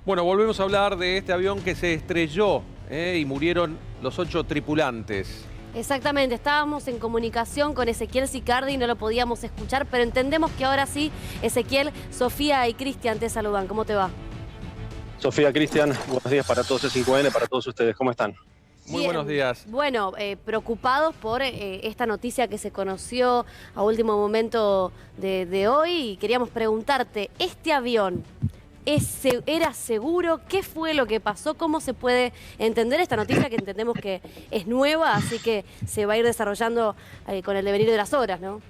Bueno, volvemos a hablar de este avión que se estrelló y murieron los 8 tripulantes. Exactamente, estábamos en comunicación con Ezequiel Sicardi y no lo podíamos escuchar, pero entendemos que ahora sí, Ezequiel, Sofía y Cristian te saludan. ¿Cómo te va? Sofía, Cristian, buenos días para todos C5N, para todos ustedes. ¿Cómo están? Muy Bien. buenos días. Bueno, preocupados por esta noticia que se conoció a último momento de hoy y queríamos preguntarte, ¿este avión era seguro? ¿Qué fue lo que pasó? ¿Cómo se puede entender esta noticia que entendemos que es nueva, así que se va a ir desarrollando con el devenir de las horas, ¿no?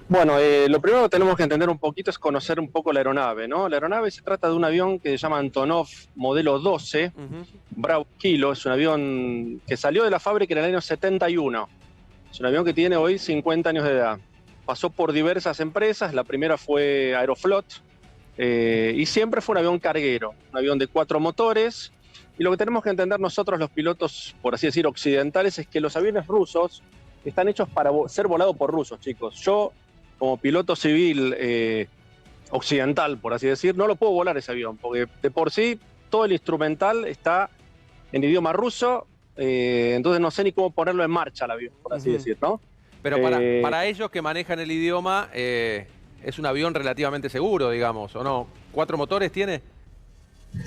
Bueno, lo primero que tenemos que entender un poquito es conocer un poco la aeronave, ¿no? La aeronave se trata de un avión que se llama Antonov modelo 12, Bravo Kilo. Es un avión que salió de la fábrica en el año 71. Es un avión que tiene hoy 50 años de edad. Pasó por diversas empresas, la primera fue Aeroflot, y siempre fue un avión carguero, un avión de 4 motores. Y lo que tenemos que entender nosotros los pilotos, por así decir, occidentales, es que los aviones rusos están hechos para ser volados por rusos, chicos. Yo, como piloto civil occidental, por así decir, no lo puedo volar ese avión, porque de por sí todo el instrumental está en idioma ruso, entonces no sé ni cómo ponerlo en marcha el avión, por así decir, ¿no? Pero para ellos que manejan el idioma, es un avión relativamente seguro, digamos, ¿o no? ¿4 motores tiene?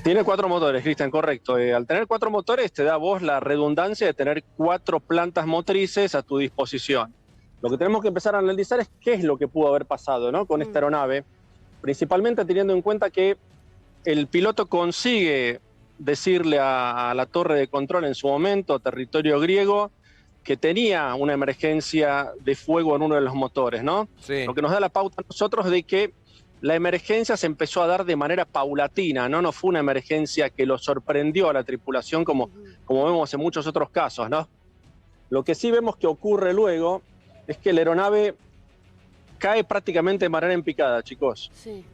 Tiene 4 motores, Cristian, correcto. Al tener 4 motores te da a vos la redundancia de tener 4 plantas motrices a tu disposición. Lo que tenemos que empezar a analizar es qué es lo que pudo haber pasado, ¿no?, con esta aeronave, principalmente teniendo en cuenta que el piloto consigue decirle a la torre de control en su momento, territorio griego, que tenía una emergencia de fuego en uno de los motores, ¿no? Sí. Lo que nos da la pauta a nosotros de que la emergencia se empezó a dar de manera paulatina, ¿no? No fue una emergencia que lo sorprendió a la tripulación como vemos en muchos otros casos, ¿no? Lo que sí vemos que ocurre luego es que la aeronave cae prácticamente de manera en picada, chicos. Sí.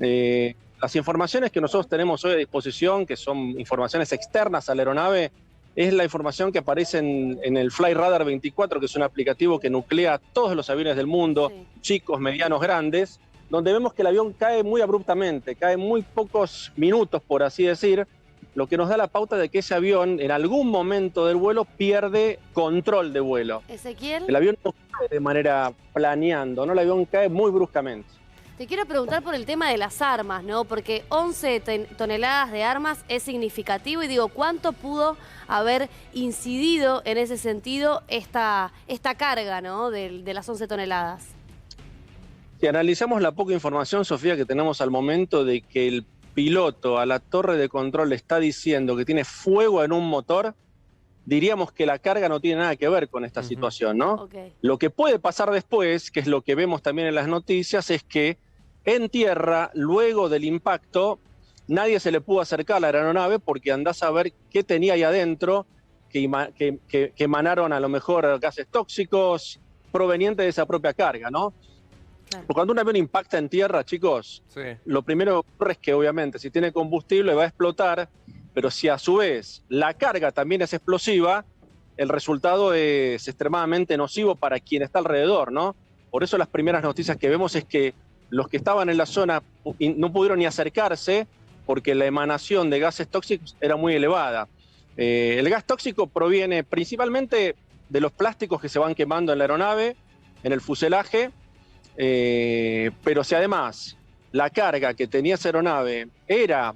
Las informaciones que nosotros tenemos hoy a disposición, que son informaciones externas a la aeronave, es la información que aparece en el FlyRadar 24, que es un aplicativo que nuclea todos los aviones del mundo, chicos, medianos, grandes, donde vemos que el avión cae muy abruptamente, cae muy pocos minutos, por así decir, lo que nos da la pauta de que ese avión en algún momento del vuelo pierde control de vuelo. Ezequiel, El avión no cae de manera planeando, ¿no? El avión cae muy bruscamente. te quiero preguntar por el tema de las armas, ¿no? Porque 11 toneladas de armas es significativo y digo, ¿cuánto pudo haber incidido en ese sentido esta carga, ¿no?, de las 11 toneladas? Si analizamos la poca información, Sofía, que tenemos al momento de que el piloto a la torre de control le está diciendo que tiene fuego en un motor, diríamos que la carga no tiene nada que ver con esta situación, ¿no? Okay. Lo que puede pasar después, que es lo que vemos también en las noticias, es que en tierra, luego del impacto, nadie se le pudo acercar a la aeronave porque andás a ver qué tenía ahí adentro, que emanaron a lo mejor gases tóxicos provenientes de esa propia carga, ¿no? Claro. Porque cuando un avión impacta en tierra, chicos, lo primero que ocurre es que obviamente si tiene combustible va a explotar, pero si a su vez la carga también es explosiva, el resultado es extremadamente nocivo para quien está alrededor, ¿no? Por eso las primeras noticias que vemos es que los que estaban en la zona no pudieron ni acercarse porque la emanación de gases tóxicos era muy elevada. El gas tóxico proviene principalmente de los plásticos que se van quemando en la aeronave, en el fuselaje, pero si además la carga que tenía esa aeronave era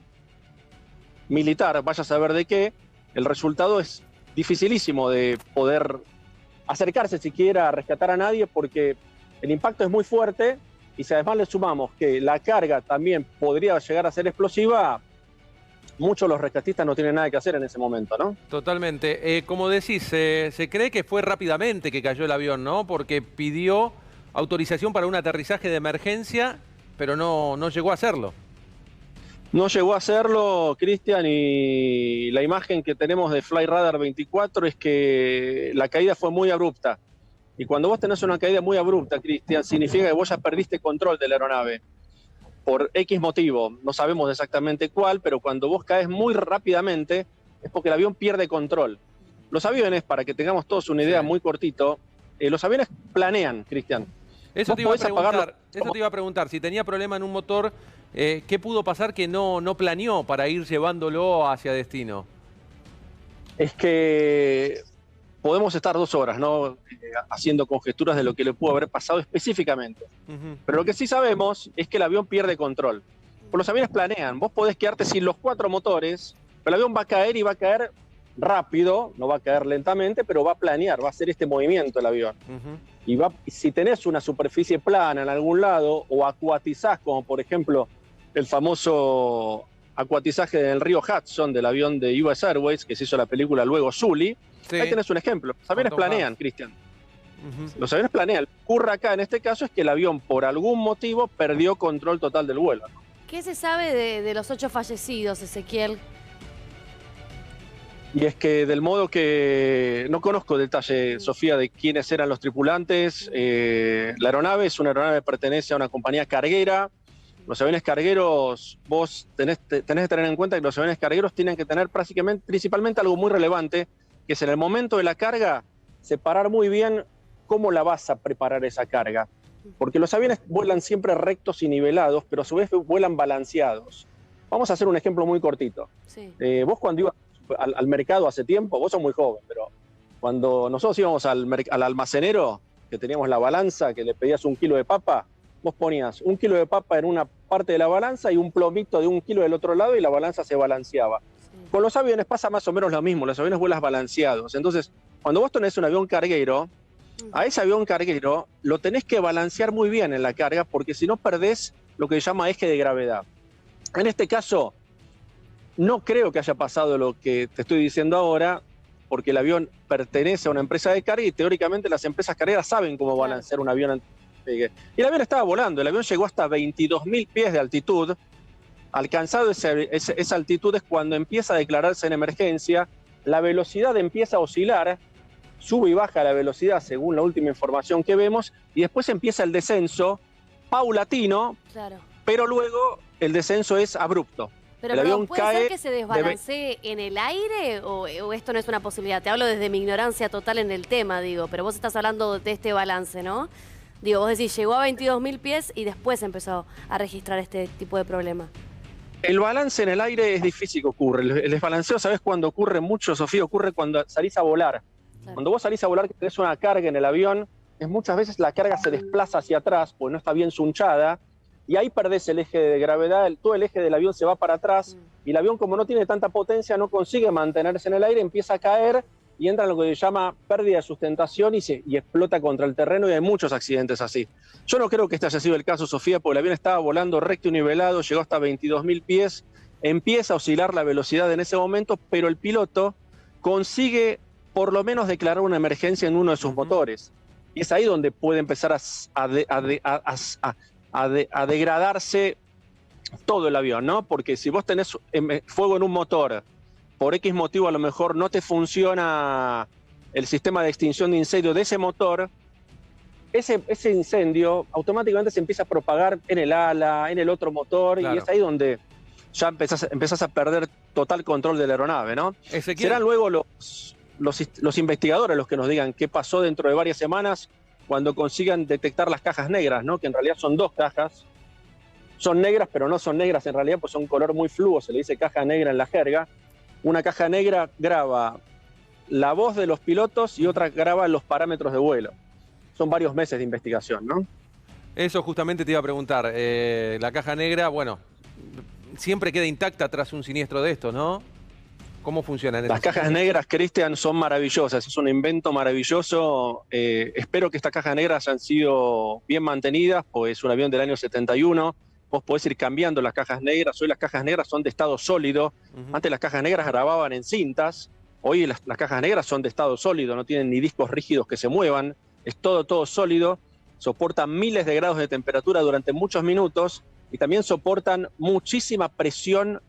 militar, vaya a saber de qué, el resultado es dificilísimo de poder acercarse siquiera a rescatar a nadie porque el impacto es muy fuerte y si además le sumamos que la carga también podría llegar a ser explosiva, muchos los rescatistas no tienen nada que hacer en ese momento, ¿no? Totalmente. Como decís, se cree que fue rápidamente que cayó el avión, ¿no? Porque pidió autorización para un aterrizaje de emergencia, pero no llegó a hacerlo. No llegó a hacerlo, Cristian, y la imagen que tenemos de FlyRadar 24 es que la caída fue muy abrupta. Y cuando vos tenés una caída muy abrupta, Cristian, significa que vos ya perdiste control de la aeronave. Por X motivo, no sabemos exactamente cuál, pero cuando vos caes muy rápidamente es porque el avión pierde control. Los aviones, para que tengamos todos una idea muy cortito, los aviones planean, Cristian. Eso te iba a preguntar, si tenía problema en un motor, ¿qué pudo pasar que no planeó para ir llevándolo hacia destino? Es que podemos estar 2 horas, ¿no? Haciendo conjeturas de lo que le pudo haber pasado específicamente. Pero lo que sí sabemos es que el avión pierde control. Pues los aviones planean, vos podés quedarte sin los 4 motores, pero el avión va a caer y va a caer rápido, no va a caer lentamente, pero va a planear, va a hacer este movimiento el avión. Y si tenés una superficie plana en algún lado o acuatizás, como por ejemplo el famoso acuatizaje del río Hudson del avión de US Airways, que se hizo la película luego Sully, sí. Ahí tenés un ejemplo. Los aviones planean, Cristian. Los aviones planean. Lo que ocurre acá en este caso es que el avión por algún motivo perdió control total del vuelo, ¿no? ¿Qué se sabe de los 8 fallecidos, Ezequiel? Y es que del modo que no conozco detalle, Sofía, de quiénes eran los tripulantes. La aeronave es una aeronave que pertenece a una compañía carguera. Los aviones cargueros, vos tenés que tener en cuenta que los aviones cargueros tienen que tener principalmente algo muy relevante, que es en el momento de la carga, separar muy bien cómo la vas a preparar esa carga. Porque los aviones vuelan siempre rectos y nivelados, pero a su vez vuelan balanceados. Vamos a hacer un ejemplo muy cortito. Sí. Vos cuando ibas al mercado hace tiempo, vos sos muy joven, pero cuando nosotros íbamos al almacenero, que teníamos la balanza, que le pedías 1 kilo de papa, vos ponías 1 kilo de papa en una parte de la balanza y un plomito de 1 kilo del otro lado y la balanza se balanceaba. Sí. Con los aviones pasa más o menos lo mismo, los aviones vuelan balanceados. Entonces, cuando vos tenés un avión carguero, a ese avión carguero lo tenés que balancear muy bien en la carga, porque si no perdés lo que se llama eje de gravedad. En este caso, no creo que haya pasado lo que te estoy diciendo ahora, porque el avión pertenece a una empresa de carga y teóricamente las empresas cargueras saben cómo balancear un avión. Y el avión estaba volando, el avión llegó hasta 22.000 pies de altitud. Alcanzado esa altitud es cuando empieza a declararse en emergencia, la velocidad empieza a oscilar, sube y baja la velocidad según la última información que vemos, y después empieza el descenso paulatino, claro. Pero luego el descenso es abrupto. Pero perdón, ¿puede ser que se desbalancee en el aire o esto no es una posibilidad? Te hablo desde mi ignorancia total en el tema, digo, pero vos estás hablando de este balance, ¿no? Digo, vos decís, llegó a 22.000 pies y después empezó a registrar este tipo de problema. El balance en el aire es difícil que ocurre. El desbalanceo, ¿sabés cuándo ocurre mucho, Sofía? Ocurre cuando salís a volar. Claro. Cuando vos salís a volar, que tenés una carga en el avión, muchas veces la carga se desplaza hacia atrás, porque no está bien sunchada, y ahí perdés el eje de gravedad, todo el eje del avión se va para atrás, y el avión, como no tiene tanta potencia, no consigue mantenerse en el aire, empieza a caer, y entra en lo que se llama pérdida de sustentación y explota contra el terreno, y hay muchos accidentes así. Yo no creo que este haya sido el caso, Sofía, porque el avión estaba volando recto y nivelado, llegó hasta 22.000 pies, empieza a oscilar la velocidad en ese momento, pero el piloto consigue por lo menos declarar una emergencia en uno de sus motores. Y es ahí donde puede empezar a degradarse todo el avión, ¿no? Porque si vos tenés fuego en un motor, por X motivo a lo mejor no te funciona el sistema de extinción de incendio de ese motor, ese incendio automáticamente se empieza a propagar en el ala, en el otro motor, claro. Y es ahí donde ya empezás a perder total control de la aeronave, ¿no? Serán luego los investigadores los que nos digan qué pasó dentro de varias semanas cuando consigan detectar las cajas negras, ¿no? Que en realidad son 2 cajas. Son negras, pero no son negras en realidad, pues son color muy fluo, se le dice caja negra en la jerga. Una caja negra graba la voz de los pilotos y otra graba los parámetros de vuelo. Son varios meses de investigación, ¿no? Eso justamente te iba a preguntar. La caja negra, bueno, siempre queda intacta tras un siniestro de estos, ¿no? ¿Cómo funcionan? Las cajas negras, Cristian, son maravillosas. Es un invento maravilloso. Espero que estas cajas negras hayan sido bien mantenidas, pues es un avión del año 71. Vos podés ir cambiando las cajas negras. Hoy las cajas negras son de estado sólido. Antes las cajas negras grababan en cintas. Hoy las cajas negras son de estado sólido. No tienen ni discos rígidos que se muevan. Es todo sólido. Soportan miles de grados de temperatura durante muchos minutos. Y también soportan muchísima presión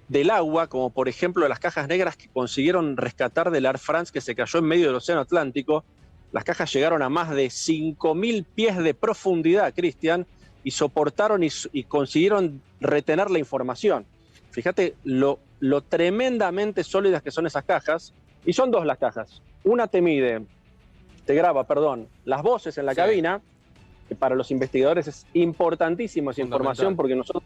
del agua, como por ejemplo las cajas negras que consiguieron rescatar del Air France que se cayó en medio del Océano Atlántico. Las cajas llegaron a más de 5.000 pies de profundidad, Cristian, y soportaron y consiguieron retener la información. Fíjate lo tremendamente sólidas que son esas cajas, y son 2 las cajas. Una te graba las voces en la cabina, para los investigadores es importantísima esa información, porque nosotros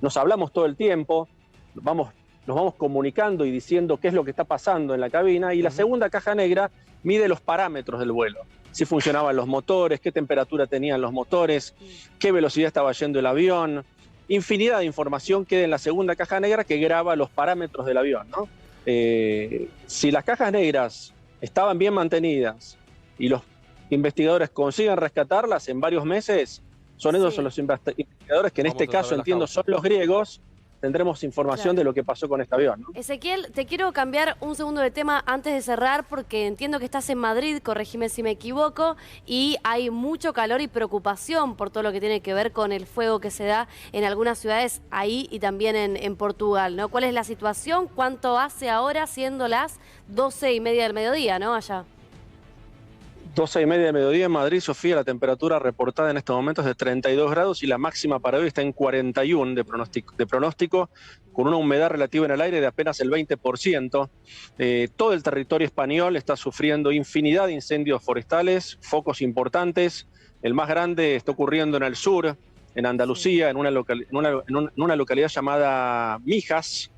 nos hablamos todo el tiempo, nos vamos comunicando y diciendo qué es lo que está pasando en la cabina, y la segunda caja negra mide los parámetros del vuelo. Si funcionaban los motores, qué temperatura tenían los motores, qué velocidad estaba yendo el avión. Infinidad de información queda en la segunda caja negra que graba los parámetros del avión, ¿no? Si las cajas negras estaban bien mantenidas y los investigadores consiguen rescatarlas en varios meses, son los investigadores que en este caso entiendo son los griegos, tendremos información de lo que pasó con este avión, ¿no? Ezequiel, te quiero cambiar un segundo de tema antes de cerrar, porque entiendo que estás en Madrid, corregime si me equivoco, y hay mucho calor y preocupación por todo lo que tiene que ver con el fuego que se da en algunas ciudades ahí y también en Portugal, ¿no? ¿Cuál es la situación? ¿Cuánto hace ahora, siendo las 12:30 del mediodía, ¿no? Allá. 12:30 del mediodía en Madrid, Sofía, la temperatura reportada en estos momentos es de 32 grados y la máxima para hoy está en 41 de pronóstico, con una humedad relativa en el aire de apenas el 20%. Todo el territorio español está sufriendo infinidad de incendios forestales, focos importantes. El más grande está ocurriendo en el sur, en Andalucía, en una localidad llamada Mijas.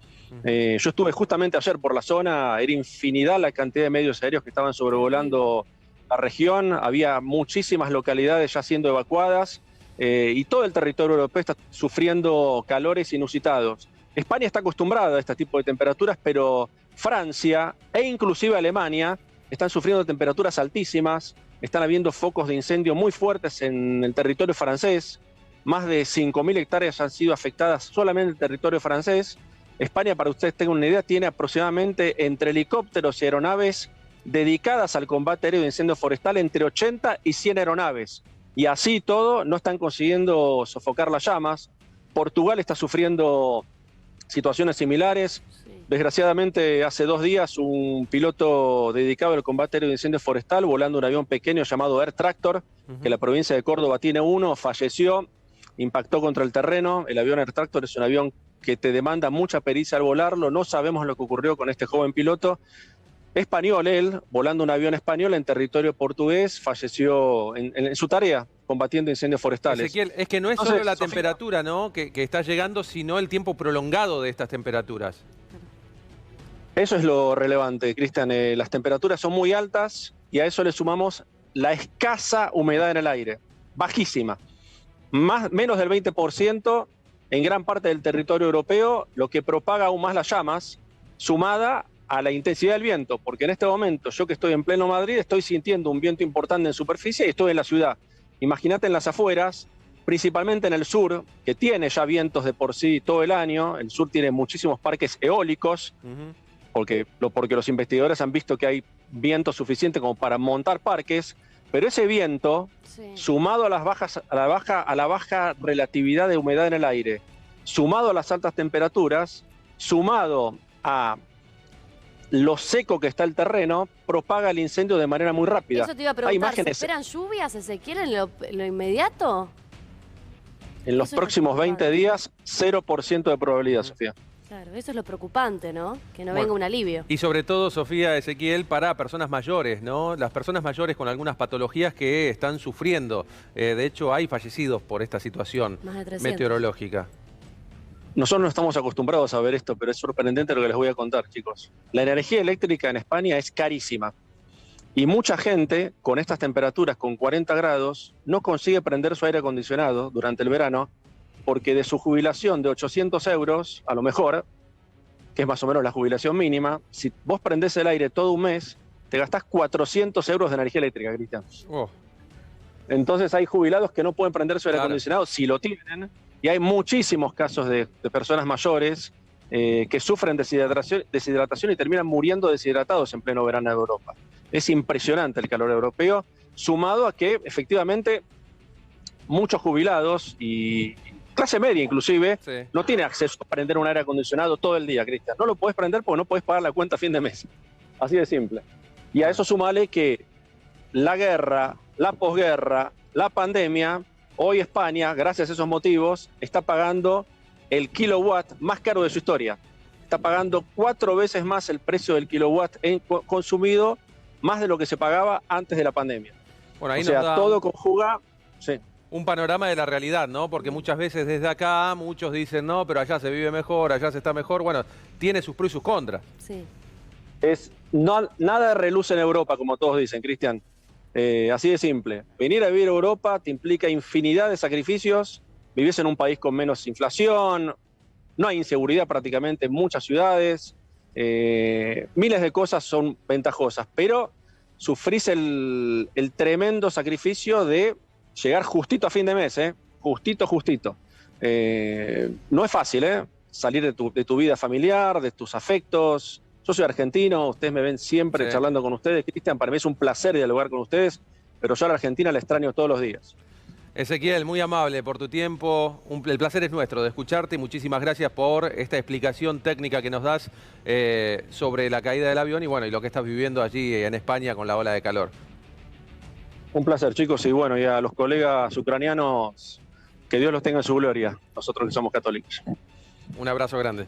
Yo estuve justamente ayer por la zona, era infinidad la cantidad de medios aéreos que estaban sobrevolando la región, había muchísimas localidades ya siendo evacuadas y todo el territorio europeo está sufriendo calores inusitados. España está acostumbrada a este tipo de temperaturas, pero Francia e inclusive Alemania están sufriendo temperaturas altísimas, están habiendo focos de incendio muy fuertes en el territorio francés, más de 5.000 hectáreas han sido afectadas solamente en el territorio francés. España, para que ustedes tengan una idea, tiene aproximadamente entre helicópteros y aeronaves dedicadas al combate aéreo de incendio forestal entre 80 y 100 aeronaves. Y así todo, no están consiguiendo sofocar las llamas. Portugal está sufriendo situaciones similares. Desgraciadamente, hace 2 días, un piloto dedicado al combate aéreo de incendio forestal, volando un avión pequeño llamado Air Tractor, que la provincia de Córdoba tiene uno, falleció, impactó contra el terreno. El avión Air Tractor es un avión que te demanda mucha pericia al volarlo. No sabemos lo que ocurrió con este joven piloto. Español, él, volando un avión español en territorio portugués, falleció en su tarea, combatiendo incendios forestales. Ezequiel, es que no es solo la temperatura, ¿no?, que está llegando, sino el tiempo prolongado de estas temperaturas. Eso es lo relevante, Cristian. Las temperaturas son muy altas y a eso le sumamos la escasa humedad en el aire, bajísima. Menos del 20% en gran parte del territorio europeo, lo que propaga aún más las llamas, sumada a la intensidad del viento, porque en este momento, yo que estoy en pleno Madrid, estoy sintiendo un viento importante en superficie y estoy en la ciudad. Imagínate en las afueras, principalmente en el sur, que tiene ya vientos de por sí todo el año. El sur tiene muchísimos parques eólicos, porque los investigadores han visto que hay viento suficiente como para montar parques, pero ese viento, sumado a la baja relatividad de humedad en el aire, sumado a las altas temperaturas, sumado a lo seco que está el terreno, propaga el incendio de manera muy rápida. Eso te iba a preguntar, ¿se esperan lluvias, Ezequiel, en lo inmediato? En los próximos 20 días, 0% de probabilidad, Sofía. Claro, eso es lo preocupante, ¿no? Que no venga un alivio. Y sobre todo, Sofía, Ezequiel, para personas mayores, ¿no? Las personas mayores con algunas patologías que están sufriendo. De hecho, hay fallecidos por esta situación meteorológica. Nosotros no estamos acostumbrados a ver esto, pero es sorprendente lo que les voy a contar, chicos. La energía eléctrica en España es carísima. Y mucha gente, con estas temperaturas, con 40 grados, no consigue prender su aire acondicionado durante el verano, porque de su jubilación de 800 euros, a lo mejor, que es más o menos la jubilación mínima, si vos prendés el aire todo un mes, te gastás 400 euros de energía eléctrica, Cristian. Entonces hay jubilados que no pueden prender su aire acondicionado, si lo tienen, y hay muchísimos casos de personas mayores que sufren deshidratación y terminan muriendo deshidratados en pleno verano de Europa. Es impresionante el calor europeo, sumado a que efectivamente muchos jubilados y clase media inclusive no tiene acceso a prender un aire acondicionado todo el día, Cristian. No lo podés prender porque no podés pagar la cuenta a fin de mes. Así de simple. Y a eso sumale que la guerra, la posguerra, la pandemia, hoy España, gracias a esos motivos, está pagando el kilowatt más caro de su historia. Está pagando 4 veces más el precio del kilowatt consumido, más de lo que se pagaba antes de la pandemia. Bueno, ahí o sea, todo conjuga sí. Un panorama de la realidad, ¿no? Porque muchas veces desde acá, muchos dicen, no, pero allá se vive mejor, allá se está mejor. Bueno, tiene sus pros y sus contras. Sí. Nada reluce en Europa, como todos dicen, Cristian. Así de simple. Venir a vivir a Europa te implica infinidad de sacrificios. Vivís en un país con menos inflación, no hay inseguridad prácticamente en muchas ciudades. Miles de cosas son ventajosas, pero sufrís el tremendo sacrificio de llegar justito a fin de mes, justito. No es fácil, salir de tu vida familiar, de tus afectos. Yo soy argentino, ustedes me ven siempre charlando con ustedes. Cristian, para mí es un placer dialogar con ustedes, pero yo a la Argentina la extraño todos los días. Ezequiel, muy amable por tu tiempo. El placer es nuestro de escucharte y muchísimas gracias por esta explicación técnica que nos das sobre la caída del avión y bueno, y lo que estás viviendo allí en España con la ola de calor. Un placer, chicos, y bueno, y a los colegas ucranianos, que Dios los tenga en su gloria, nosotros que somos católicos. Un abrazo grande.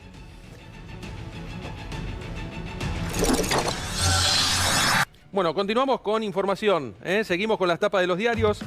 Bueno, continuamos con información, Seguimos con las tapas de los diarios.